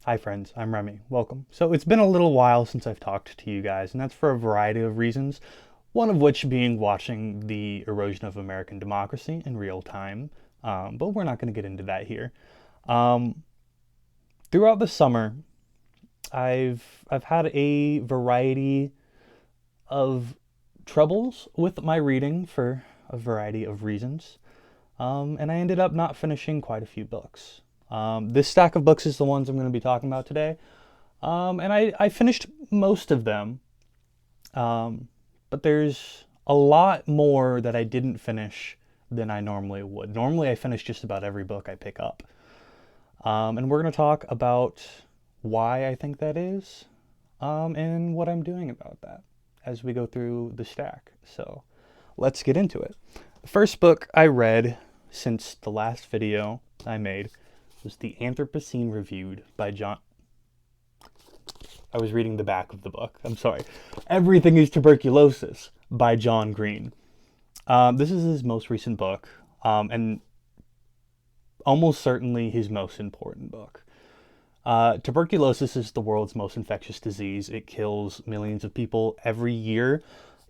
Hi friends, I'm Remy. Welcome. So it's been a little while since I've talked to you guys, and that's for a variety of reasons. One of which being watching the erosion of American democracy in real time. But we're not going to get into that here. Um, Throughout the summer, I've had a variety of troubles with my reading for a variety of reasons. And I ended up not finishing quite a few books. This stack of books is the ones I'm going to be talking about today. And I finished most of them, but there's a lot more that I didn't finish than I normally would. Normally, I finish just about every book I pick up. And we're going to talk about why I think that is, and what I'm doing about that as we go through the stack. So let's get into it. The first book I read since the last video I made was The Anthropocene Reviewed by John. I was reading the back of the book. I'm sorry. Everything is Tuberculosis by John Green. This is his most recent book, and almost certainly his most important book. Tuberculosis is the world's most infectious disease. It kills millions of people every year,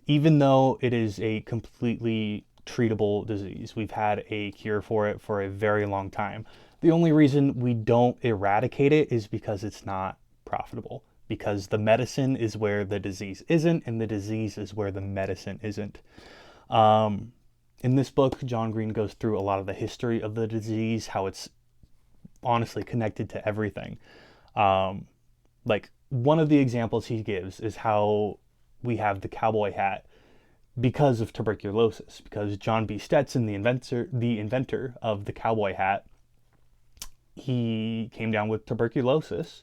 even though it is a completely treatable disease. We've had a cure for it for a very long time. The only reason we don't eradicate it is because it's not profitable. Because the medicine is where the disease isn't, and the disease is where the medicine isn't. In this book, John Green goes through a lot of the history of the disease, how it's honestly connected to everything. Like one of the examples he gives is how we have the cowboy hat because of tuberculosis, because John B. Stetson, the inventor of the cowboy hat, he came down with tuberculosis,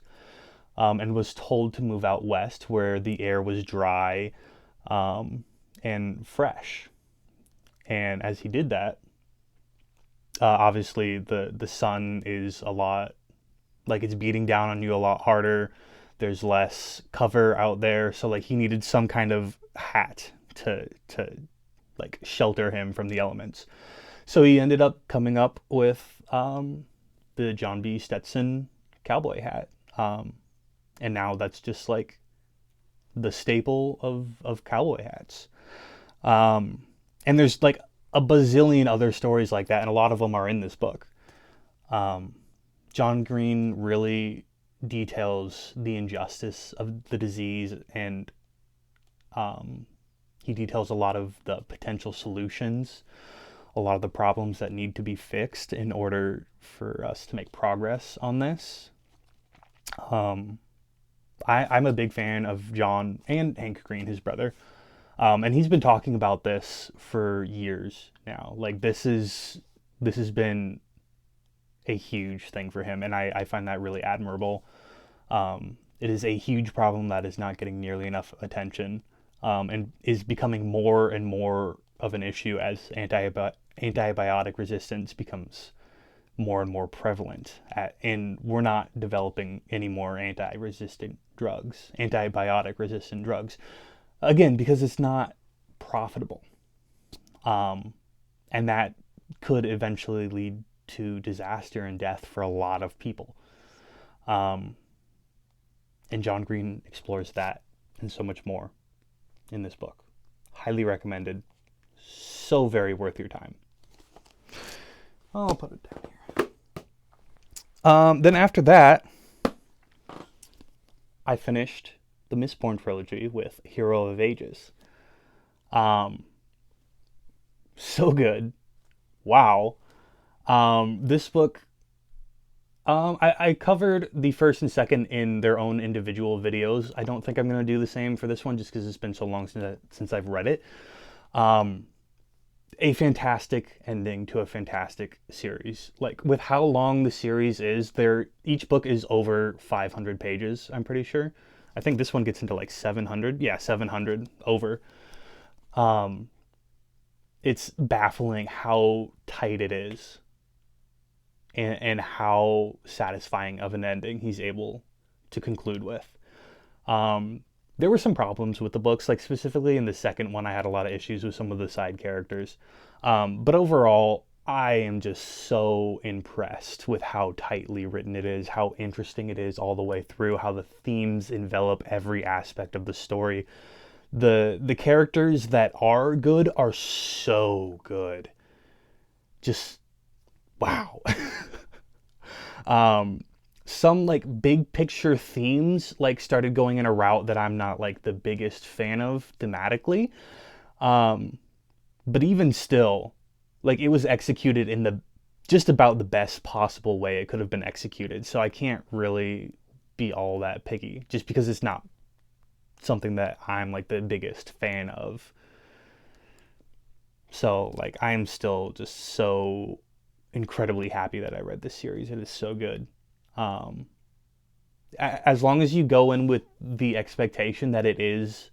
and was told to move out west where the air was dry, and fresh. And as he did that, obviously the sun is a lot, like it's beating down on you a lot harder. There's less cover out there, so like he needed some kind of hat to like shelter him from the elements. So he ended up coming up with the John B. Stetson cowboy hat. And now that's just like the staple of cowboy hats. And there's like a bazillion other stories like that, and a lot of them are in this book. John Green really details the injustice of the disease, and he details a lot of the potential solutions, a lot of the problems that need to be fixed in order for us to make progress on this. I'm a big fan of John and Hank Green, his brother. And he's been talking about this for years now. Like this has been a huge thing for him, and I find that really admirable. It is a huge problem that is not getting nearly enough attention, and is becoming more and more of an issue as antibiotic resistance becomes more and more prevalent, and we're not developing any more antibiotic resistant drugs, again because it's not profitable, and that could eventually lead to disaster and death for a lot of people, and John Green explores that and so much more in this book. Highly recommended. So very worth your time. I'll put it down here. Then after that, I finished the Mistborn trilogy with Hero of Ages. So good. Wow. This book, I covered the first and second in their own individual videos. I don't think I'm going to do the same for this one just because it's been so long since I've read it. A fantastic ending to a fantastic series. Like with how long the series is, each book is over 500 pages, I'm pretty sure. I think this one gets into like 700. Yeah, 700 over. It's baffling how tight it is, and how satisfying of an ending he's able to conclude with. There were some problems with the books, like specifically in the second one, I had a lot of issues with some of the side characters. But overall, I am just so impressed with how tightly written it is, how interesting it is all the way through, how the themes envelop every aspect of the story. The characters that are good are so good. Just wow. Some like big picture themes like started going in a route that I'm not like the biggest fan of thematically. Um, but even still, like it was executed in the just about the best possible way it could have been executed. So I can't really be all that picky just because it's not something that I'm like the biggest fan of. So like I'm still just so incredibly happy that I read this series. It is so good. Um, as long as you go in with the expectation that it is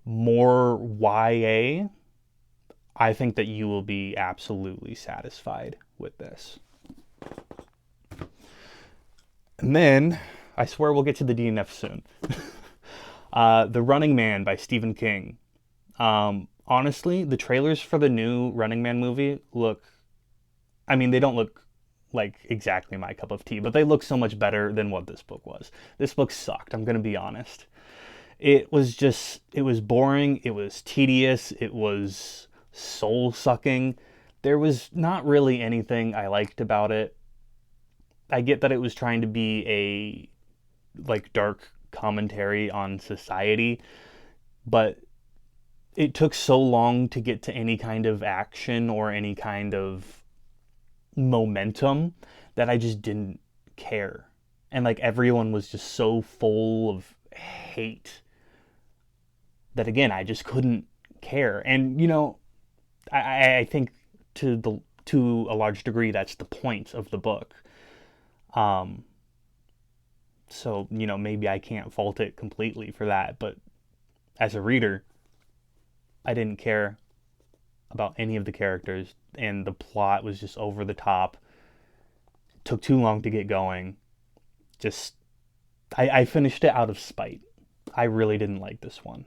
more YA, I think that you will be absolutely satisfied with this. And then, I swear we'll get to the DNF soon. The Running Man by Stephen King. Honestly, the trailers for the new Running Man movie look, I mean, they don't look like exactly my cup of tea, but they look so much better than what this book was. This book sucked, I'm going to be honest. It was boring, it was tedious, it was soul sucking. There was not really anything I liked about it. I get that it was trying to be a like dark commentary on society, but it took so long to get to any kind of action or any kind of momentum that I just didn't care. And like everyone was just so full of hate that again I just couldn't care. And you know, I think to a large degree that's the point of the book. Um, so you know maybe I can't fault it completely for that, but as a reader, I didn't care about any of the characters, and the plot was just over the top. It took too long to get going. Just I finished it out of spite. I really didn't like this one.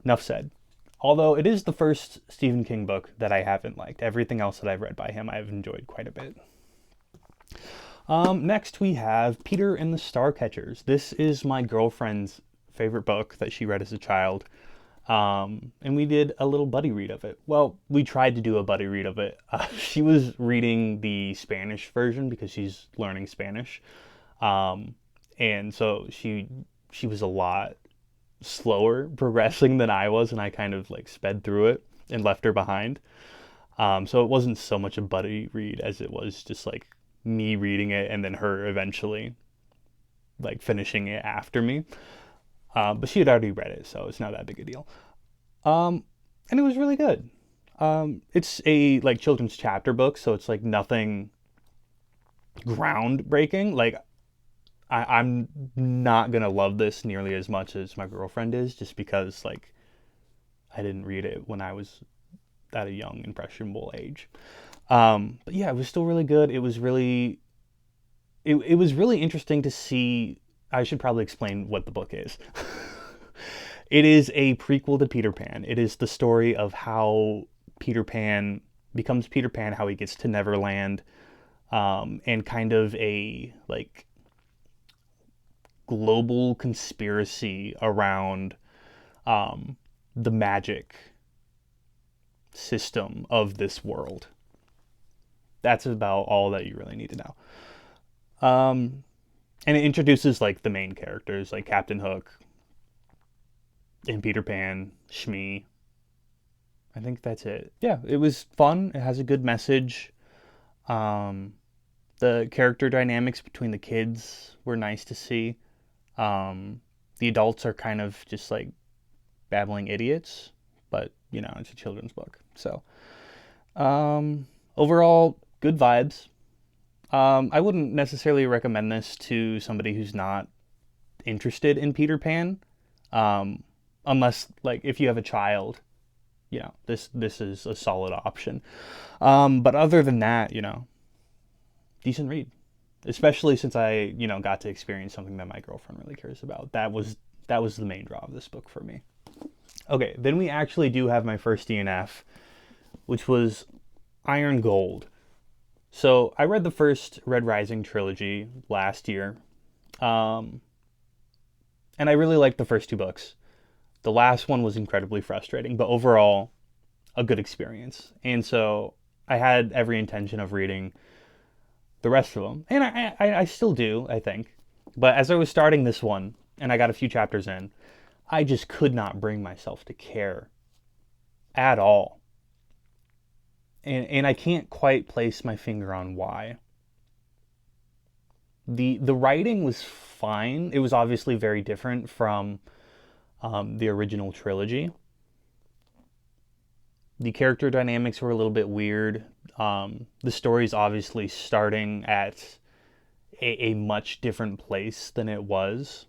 Enough said. Although it is the first Stephen King book that I haven't liked. Everything else that I've read by him I've enjoyed quite a bit. Next we have Peter and the Starcatchers. This is my girlfriend's favorite book that she read as a child. And we did a little buddy read of it. Well, we tried to do a buddy read of it. She was reading the Spanish version because she's learning Spanish. And so she was a lot slower progressing than I was, and I kind of like sped through it and left her behind. So it wasn't so much a buddy read as it was just like me reading it and then her eventually like finishing it after me. But she had already read it, so it's not that big a deal. And it was really good. It's a like children's chapter book, so it's like nothing groundbreaking. Like I'm not gonna love this nearly as much as my girlfriend is, just because like I didn't read it when I was at a young impressionable age. But yeah, it was still really good. It was really interesting to see. I should probably explain what the book is. It is a prequel to Peter Pan. It is the story of how Peter Pan becomes Peter Pan, how he gets to Neverland, and kind of a like global conspiracy around the magic system of this world. That's about all that you really need to know. And it introduces like the main characters like Captain Hook and Peter Pan, Shmi. I think that's it. Yeah, it was fun. It has a good message. The character dynamics between the kids were nice to see. The adults are kind of just like babbling idiots, but you know, it's a children's book. So, overall, good vibes. I wouldn't necessarily recommend this to somebody who's not interested in Peter Pan, unless like if you have a child, you know, this is a solid option. But other than that, you know, decent read, especially since I, you know, got to experience something that my girlfriend really cares about. That was the main draw of this book for me. Okay, then we actually do have my first DNF. which was Iron Gold. So I read the first Red Rising trilogy last year, um, and I really liked the first two books. The last one was incredibly frustrating, but overall, a good experience. And so I had every intention of reading the rest of them, and I still do, I think. But as I was starting this one, and I got a few chapters in, I just could not bring myself to care at all. And I can't quite place my finger on why. The writing was fine. It was obviously very different from the original trilogy. The character dynamics were a little bit weird. The story's obviously starting at a much different place than it was.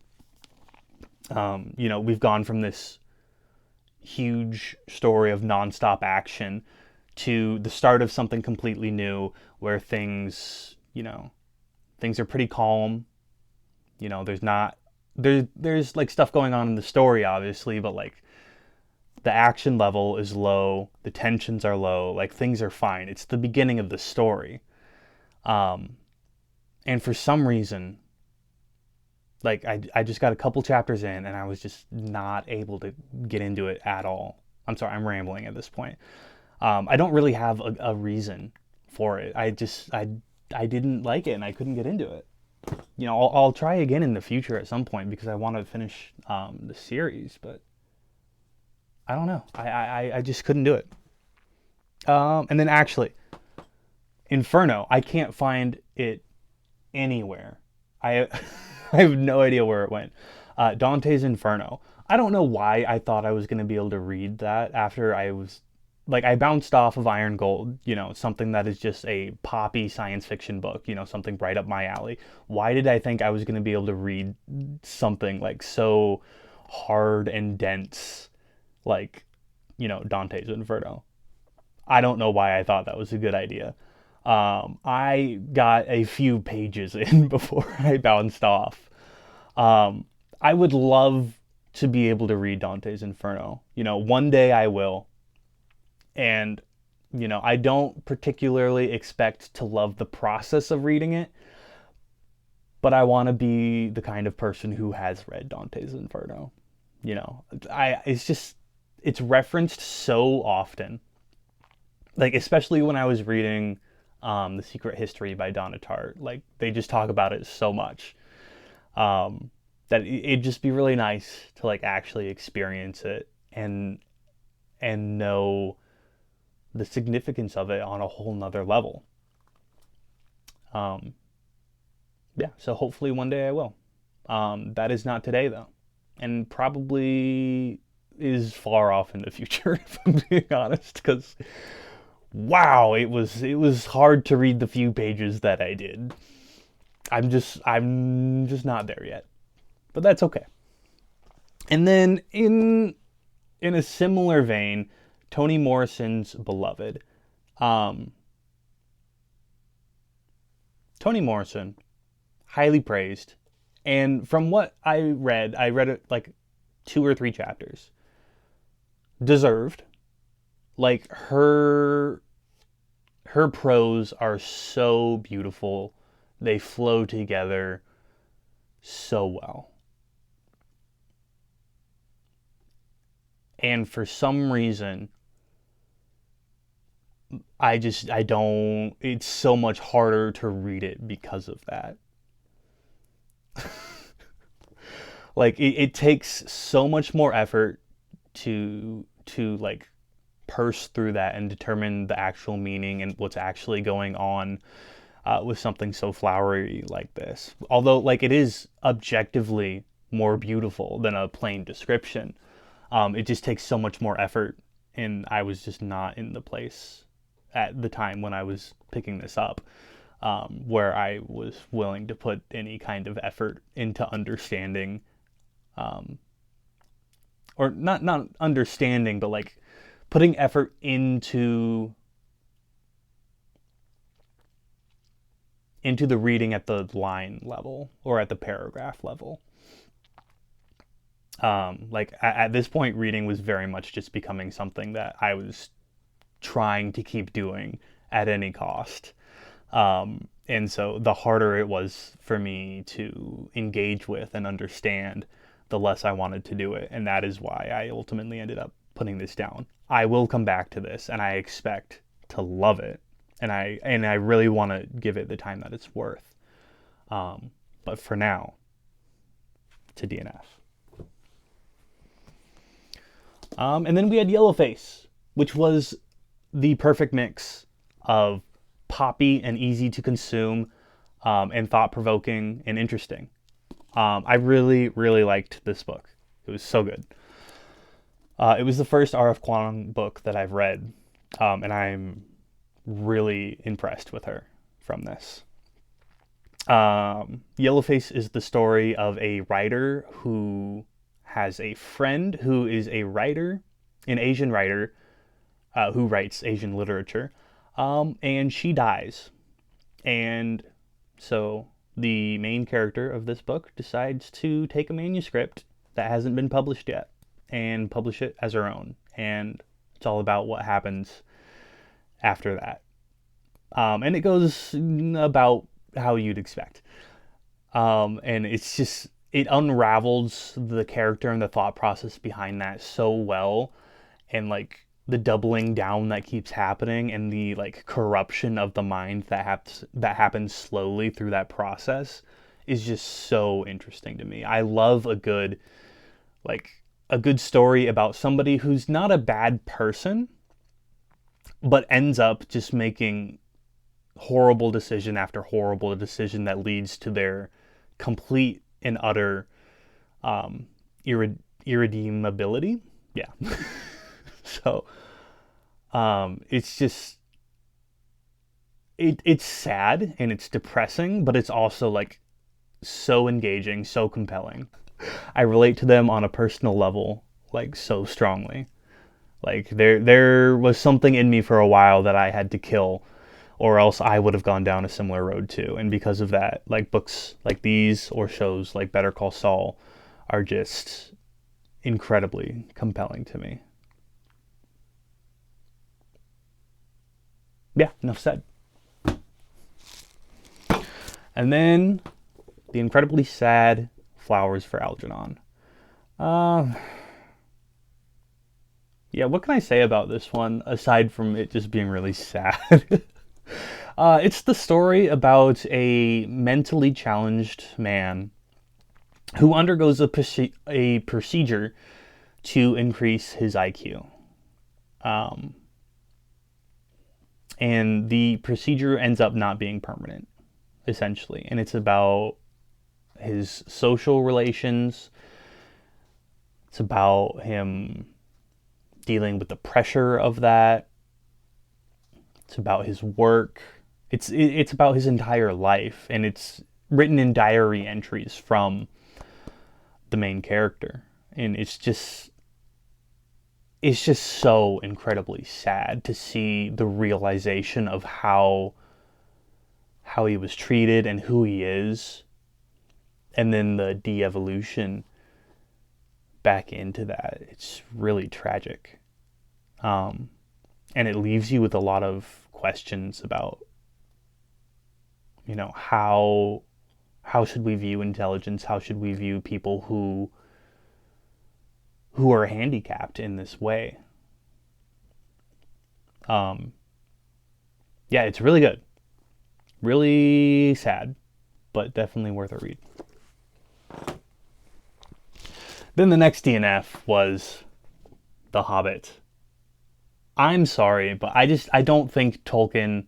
We've gone from this huge story of nonstop action to the start of something completely new where things are pretty calm. There's like stuff going on in the story obviously, but like the action level is low, the tensions are low, like things are fine. It's the beginning of the story. And for some reason, like I just got a couple chapters in and I was just not able to get into it at all. I'm sorry, I'm rambling at this point. I don't really have a reason for it. I didn't like it and I couldn't get into it. I'll try again in the future at some point because I want to finish the series, but I don't know. I just couldn't do it. And then actually, Inferno, I can't find it anywhere. I I have no idea where it went. Dante's Inferno. I don't know why I thought I was going to be able to read that after I bounced off of Iron Gold, something that is just a poppy science fiction book, something right up my alley. Why did I think I was going to be able to read something like so hard and dense, like, Dante's Inferno? I don't know why I thought that was a good idea. I got a few pages in before I bounced off. I would love to be able to read Dante's Inferno. One day I will. And, I don't particularly expect to love the process of reading it, but I want to be the kind of person who has read Dante's Inferno. It's referenced so often. Like, especially when I was reading The Secret History by Donna Tartt. Like, they just talk about it so much. That it'd just be really nice to, like, actually experience it and know the significance of it on a whole nother level. Yeah, so hopefully one day I will. That is not today, though. And probably is far off in the future, if I'm being honest, because wow, it was hard to read the few pages that I did. I'm just not there yet. But that's okay. And then in a similar vein, Toni Morrison's Beloved. Toni Morrison, highly praised. And from what I read it like 2 or 3 chapters. Deserved. Like her prose are so beautiful. They flow together so well. And for some reason, it's so much harder to read it because of that. Like, it takes so much more effort to like parse through that and determine the actual meaning and what's actually going on with something so flowery like this. Although, like, it is objectively more beautiful than a plain description. It just takes so much more effort, and I was just not in the place at the time when I was picking this up, where I was willing to put any kind of effort into understanding, or not understanding, but like putting effort into the reading at the line level or at the paragraph level. Like at this point, reading was very much just becoming something that I was trying to keep doing at any cost. And so the harder it was for me to engage with and understand, the less I wanted to do it. And that is why I ultimately ended up putting this down. I will come back to this, and I expect to love it. And I really want to give it the time that it's worth. But for now, to DNF. And then we had Yellowface, which was the perfect mix of poppy and easy to consume, and thought-provoking and interesting. I really, really liked this book. It was so good. It was the first R.F. Kuang book that I've read, and I'm really impressed with her from this. Yellowface is the story of a writer who has a friend who is a writer, an Asian writer, who writes Asian literature, and she dies. And so the main character of this book decides to take a manuscript that hasn't been published yet and publish it as her own. And it's all about what happens after that. And it goes about how you'd expect. And it's just, it unravels the character and the thought process behind that so well. And like the doubling down that keeps happening and the like corruption of the mind that happens slowly through that process is just so interesting to me. I love a good story about somebody who's not a bad person, but ends up just making horrible decision after horrible decision that leads to their complete and utter irredeemability. Yeah. So it's just it's sad and it's depressing, but it's also like so engaging, so compelling. I relate to them on a personal level like so strongly. Like there was something in me for a while that I had to kill, or else I would have gone down a similar road too. And because of that, like books like these or shows like Better Call Saul are just incredibly compelling to me. Yeah, enough said. And then the incredibly sad Flowers for Algernon. Yeah, what can I say about this one aside from it just being really sad? It's the story about a mentally challenged man who undergoes a procedure to increase his IQ. And the procedure ends up not being permanent, essentially. And it's about his social relations. It's about him dealing with the pressure of that. It's about his work. It's about his entire life, and it's written in diary entries from the main character. And it's just so incredibly sad to see the realization of how he was treated and who he is, and then the de-evolution back into that. It's really tragic. And it leaves you with a lot of questions about, you know, how should we view intelligence? How should we view people who are handicapped in this way? Yeah, it's really good. Really sad, but definitely worth a read. Then the next DNF was The Hobbit. I'm sorry, but I don't think Tolkien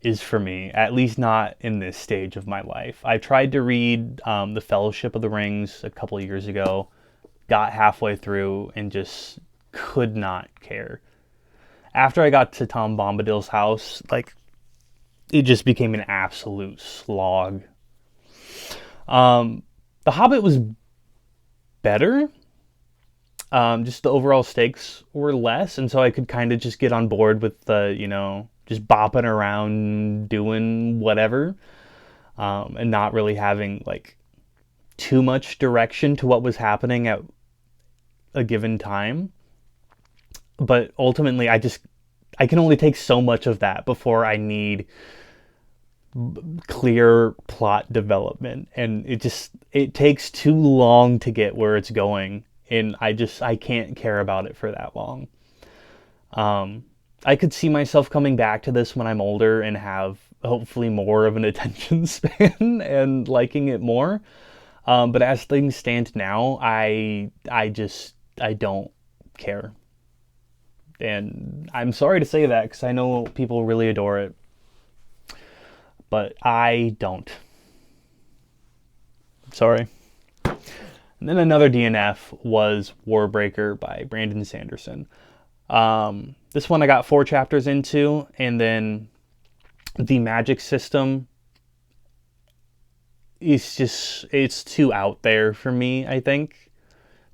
is for me, at least not in this stage of my life. I tried to read The Fellowship of the Rings a couple of years ago, got halfway through, and just could not care. After I got to Tom Bombadil's house, like, it just became an absolute slog. The Hobbit was better. Just the overall stakes were less, and so I could kind of just get on board with the, just bopping around doing whatever, and not really having like too much direction to what was happening at a given time. But ultimately, I I can only take so much of that before I need clear plot development, and it takes too long to get where it's going, and I can't care about it for that long. I could see myself coming back to this when I'm older and have hopefully more of an attention span and liking it more. But as things stand now, I don't care. And I'm sorry to say that because I know people really adore it, but I don't. Sorry. And then another DNF was Warbreaker by Brandon Sanderson. This one I got 4 chapters into, and then the magic system it's too out there for me, I think.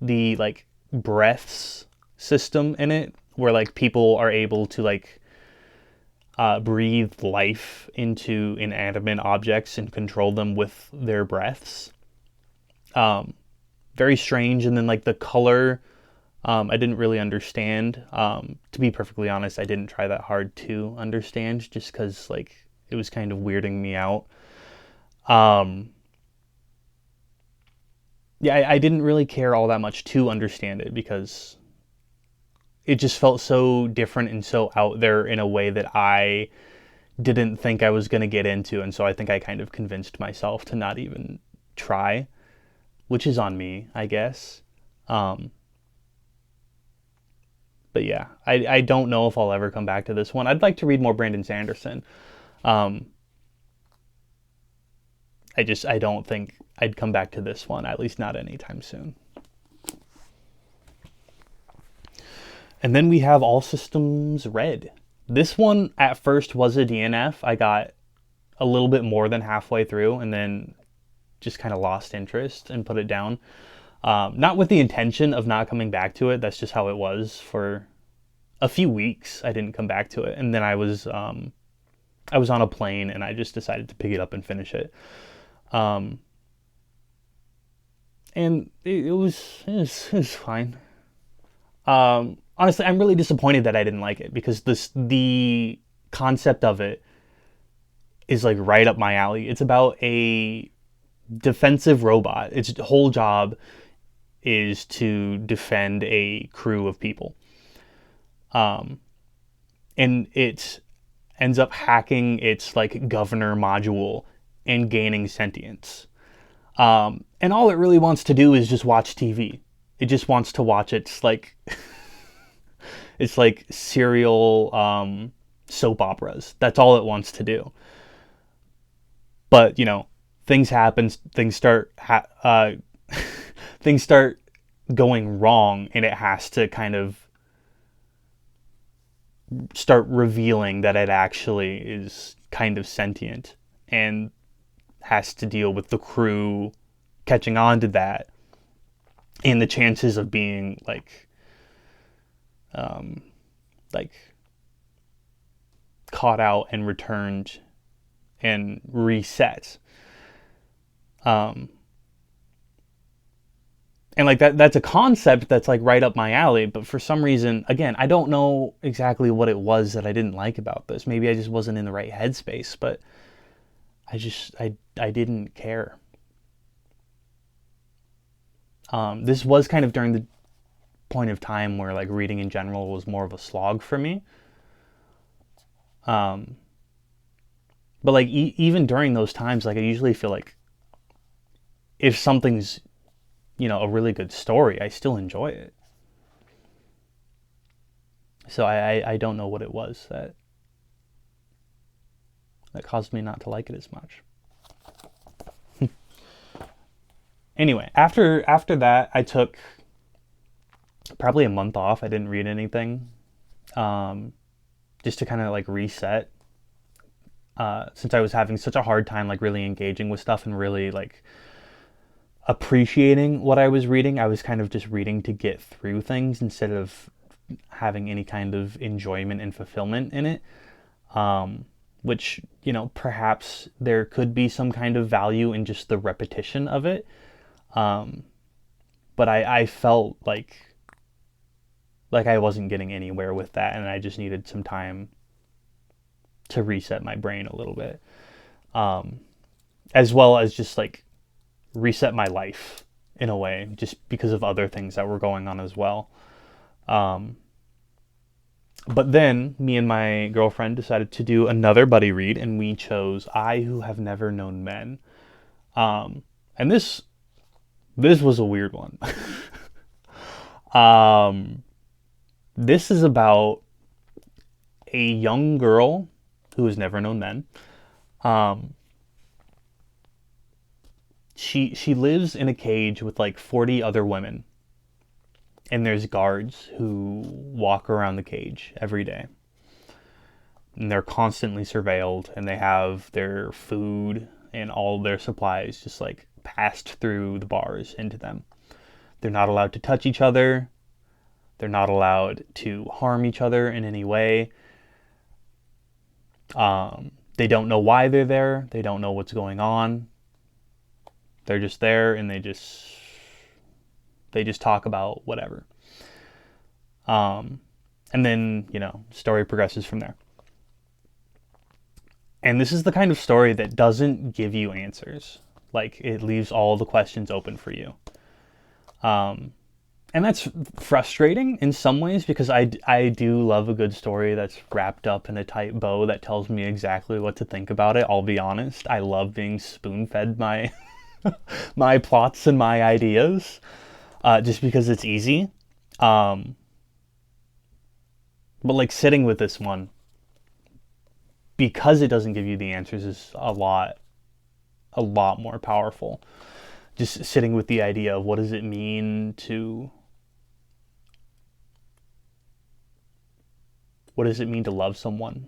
The like breaths system in it, where like people are able to like breathe life into inanimate objects and control them with their breaths. Very strange. And then like the color, I didn't really understand. To be perfectly honest, I didn't try that hard to understand, just because like it was kind of weirding me out. Yeah, I didn't really care all that much to understand it, because it just felt so different and so out there in a way that I didn't think I was going to get into. And so I think I kind of convinced myself to not even try, which is on me, I guess. But yeah, I don't know if I'll ever come back to this one. I'd like to read more Brandon Sanderson. I don't think I'd come back to this one, at least not anytime soon. And then we have All Systems Red. This one at first was a DNF. I got a little bit more than halfway through and then just kind of lost interest and put it down. Not with the intention of not coming back to it. That's just how it was for a few weeks. I didn't come back to it, and then I was on a plane and I just decided to pick it up and finish it. And it was fine. Honestly, I'm really disappointed that I didn't like it, because the concept of it is like right up my alley. It's about a defensive robot. Its whole job is to defend a crew of people. And it ends up hacking its like governor module and gaining sentience. And all it really wants to do is just watch TV. It just wants to watch its like it's like serial soap operas. That's all it wants to do. But things happen. Things start things start going wrong, and it has to kind of start revealing that it actually is kind of sentient, and has to deal with the crew catching on to that, and the chances of being like caught out and returned and reset. And like that's a concept that's like right up my alley, but for some reason, again, I don't know exactly what it was that I didn't like about this. Maybe I just wasn't in the right headspace, but I didn't care. This was kind of during the point of time where like reading in general was more of a slog for me. But like even during those times, like I usually feel like if something's a really good story, I still enjoy it. So I don't know what it was that caused me not to like it as much. Anyway, after that, I took probably a month off. I didn't read anything, just to kind of like reset. Since I was having such a hard time like really engaging with stuff and really like appreciating what I was reading, I was kind of just reading to get through things instead of having any kind of enjoyment and fulfillment in it. Which, perhaps there could be some kind of value in just the repetition of it. But I felt like Like I wasn't getting anywhere with that, and I just needed some time to reset my brain a little bit, as well as just like reset my life in a way, just because of other things that were going on as well. But then me and my girlfriend decided to do another buddy read, and we chose I Who Have Never Known Men. And this was a weird one. This is about a young girl who has never known men. Um, she lives in a cage with like 40 other women, and there's guards who walk around the cage every day. And they're constantly surveilled, and they have their food and all their supplies just like passed through the bars into them. They're not allowed to touch each other. They're not allowed to harm each other in any way. They don't know why they're there. They don't know what's going on. They're just there, and they just talk about whatever. And then, story progresses from there. And this is the kind of story that doesn't give you answers. Like, it leaves all the questions open for you. And that's frustrating in some ways, because I do love a good story that's wrapped up in a tight bow that tells me exactly what to think about it. I'll be honest. I love being spoon-fed my my plots and my ideas, just because it's easy. But like sitting with this one, because it doesn't give you the answers, is a lot more powerful. Just sitting with the idea of what does it mean to love someone?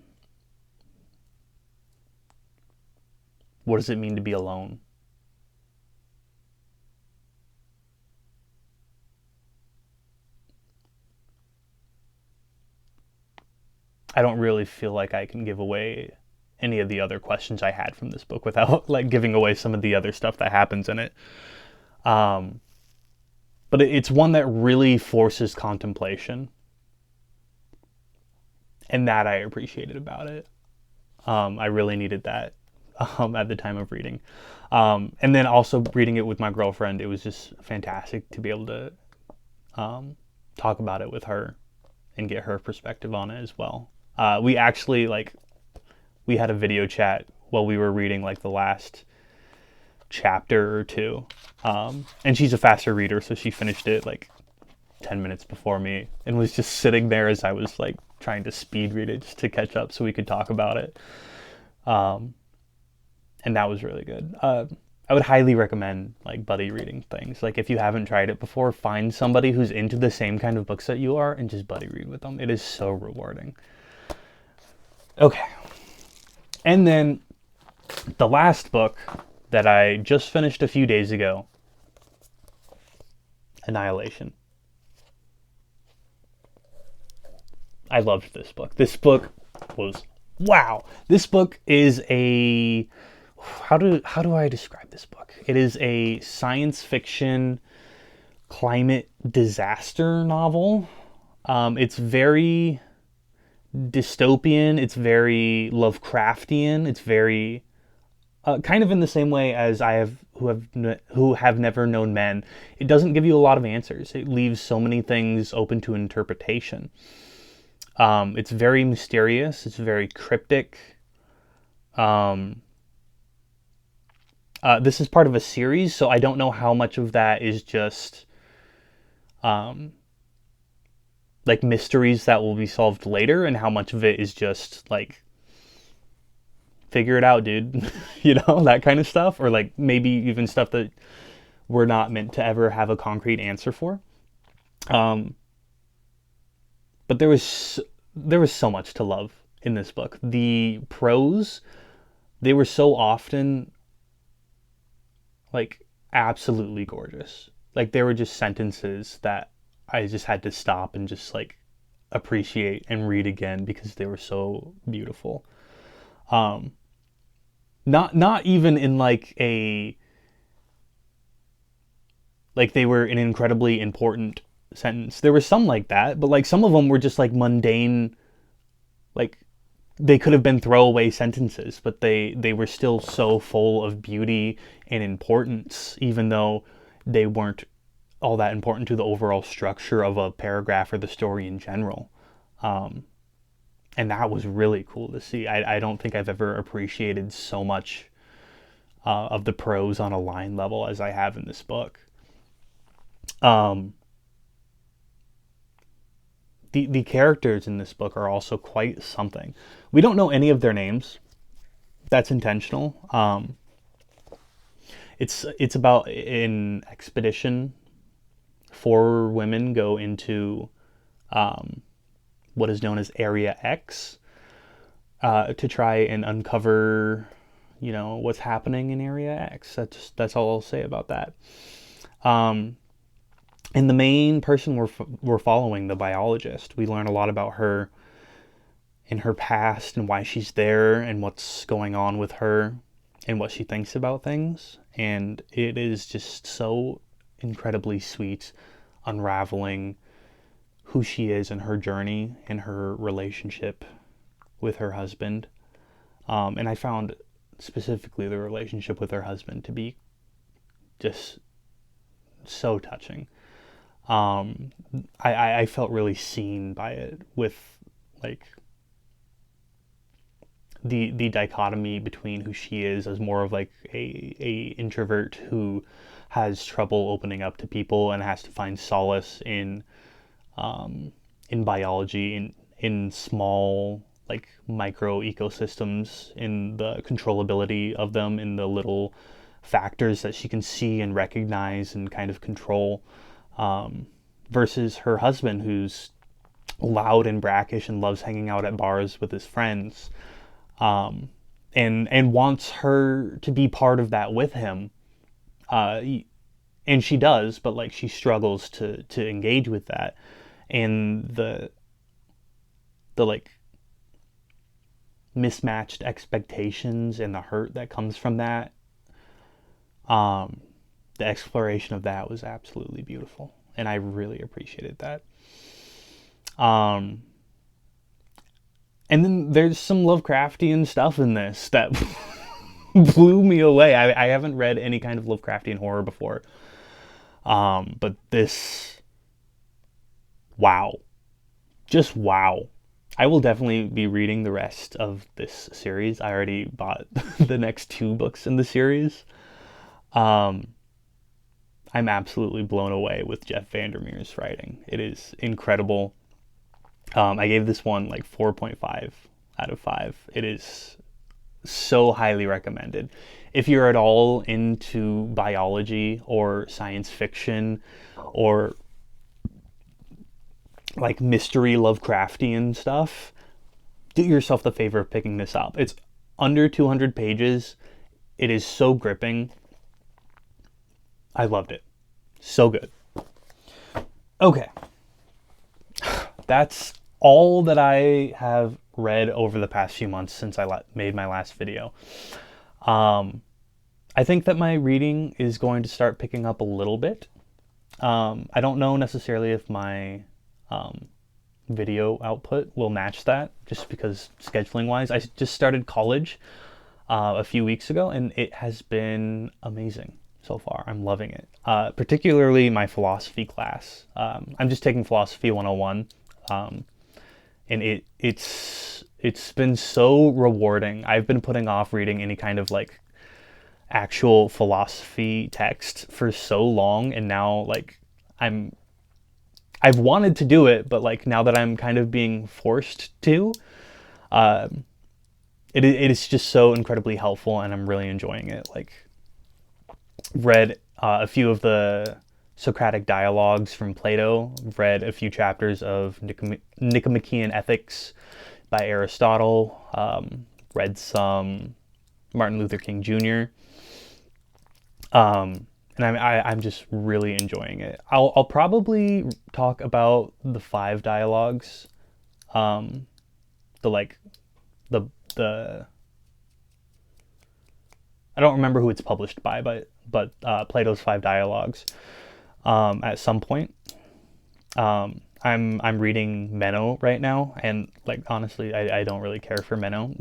What does it mean to be alone? I don't really feel like I can give away any of the other questions I had from this book without like giving away some of the other stuff that happens in it. But it's one that really forces contemplation, and that I appreciated about it. I really needed that at the time of reading. And then also reading it with my girlfriend, it was just fantastic to be able to talk about it with her and get her perspective on it as well. We actually we had a video chat while we were reading like the last chapter or two. And she's a faster reader, so she finished it like 10 minutes before me and was just sitting there as I was like trying to speed read it just to catch up so we could talk about it. And that was really good. I would highly recommend like buddy reading things. Like if you haven't tried it before, find somebody who's into the same kind of books that you are and just buddy read with them. It is so rewarding. Okay. And then the last book that I just finished a few days ago, Annihilation. I loved this book. This book was wow. This book is a how do I describe this book? It is a science fiction climate disaster novel. It's very dystopian. It's very Lovecraftian. It's very kind of in the same way as who have never known men. It doesn't give you a lot of answers. It leaves so many things open to interpretation. It's very mysterious. It's very cryptic. This is part of a series, so I don't know how much of that is just like mysteries that will be solved later, and how much of it is just like figure it out, dude. That kind of stuff, or like maybe even stuff that we're not meant to ever have a concrete answer for. But there was so much to love in this book. The prose, they were so often like absolutely gorgeous. Like there were just sentences that I just had to stop and just like appreciate and read again because they were so beautiful. Not even in like they were an incredibly important sentence. There were some like that, but like some of them were just like mundane, like they could have been throwaway sentences, but they were still so full of beauty and importance, even though they weren't all that important to the overall structure of a paragraph or the story in general. Um, and that was really cool to see. I don't think I've ever appreciated so much of the prose on a line level as I have in this book. Um, the characters in this book are also quite something. We don't know any of their names. That's intentional. It's about an expedition. 4 women go into what is known as Area X to try and uncover, what's happening in Area X. That's all I'll say about that. Um, and the main person we're following, the biologist, we learn a lot about her and her past and why she's there and what's going on with her and what she thinks about things. And it is just so incredibly sweet, unraveling who she is and her journey and her relationship with her husband. And I found specifically the relationship with her husband to be just so touching. I felt really seen by it, with like the dichotomy between who she is as more of like a introvert who has trouble opening up to people and has to find solace in biology, in small like micro ecosystems, in the controllability of them, in the little factors that she can see and recognize and kind of control, versus her husband, who's loud and brackish and loves hanging out at bars with his friends, and wants her to be part of that with him. And she does, but like she struggles to engage with that, and the like mismatched expectations and the hurt that comes from that. The exploration of that was absolutely beautiful, and I really appreciated that. And then there's some Lovecraftian stuff in this that blew me away. I haven't read any kind of Lovecraftian horror before. But this, wow. Just wow. I will definitely be reading the rest of this series. I already bought the next 2 books in the series. I'm absolutely blown away with Jeff Vandermeer's writing. It is incredible. I gave this one like 4.5 out of 5. It is so highly recommended. If you're at all into biology or science fiction or like mystery Lovecraftian stuff, do yourself the favor of picking this up. It's under 200 pages. It is so gripping. I loved it. So good. Okay. That's all that I have read over the past few months since I made my last video. I think that my reading is going to start picking up a little bit. I don't know necessarily if my video output will match that, just because scheduling wise. I just started college a few weeks ago, and it has been amazing so far. I'm loving it. Particularly my philosophy class. I'm just taking Philosophy 101, and it's been so rewarding. I've been putting off reading any kind of like actual philosophy text for so long, and now like I've wanted to do it, but like now that I'm kind of being forced to, it is just so incredibly helpful, and I'm really enjoying it. Like, read a few of the Socratic dialogues from Plato, read a few chapters of Nicomachean Ethics by Aristotle, read some Martin Luther King Jr., and I'm just really enjoying it. I'll probably talk about the 5 dialogues, the I don't remember who it's published by, but Plato's 5 dialogues, at some point. I'm reading Menno right now, and like honestly, I don't really care for Menno.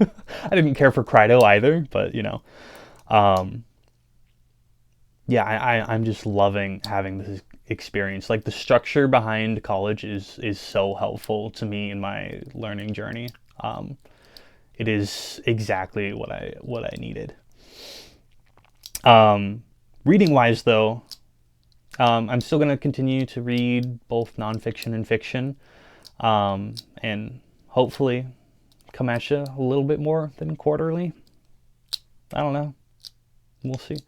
I didn't care for Krydo either, but um, yeah, I'm just loving having this experience. Like the structure behind college is so helpful to me in my learning journey. Um, it is exactly what I needed. Um, Reading wise, though, I'm still gonna continue to read both nonfiction and fiction, and hopefully come at you a little bit more than quarterly. I don't know. We'll see.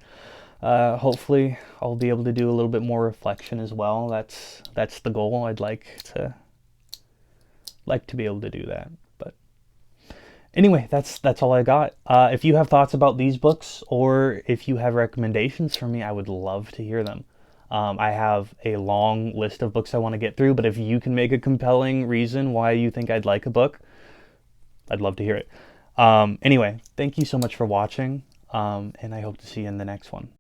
Hopefully, I'll be able to do a little bit more reflection as well. That's the goal. I'd like to be able to do that. But anyway, that's all I got. If you have thoughts about these books, or if you have recommendations for me, I would love to hear them. I have a long list of books I want to get through, but if you can make a compelling reason why you think I'd like a book, I'd love to hear it. Anyway, thank you so much for watching, and I hope to see you in the next one.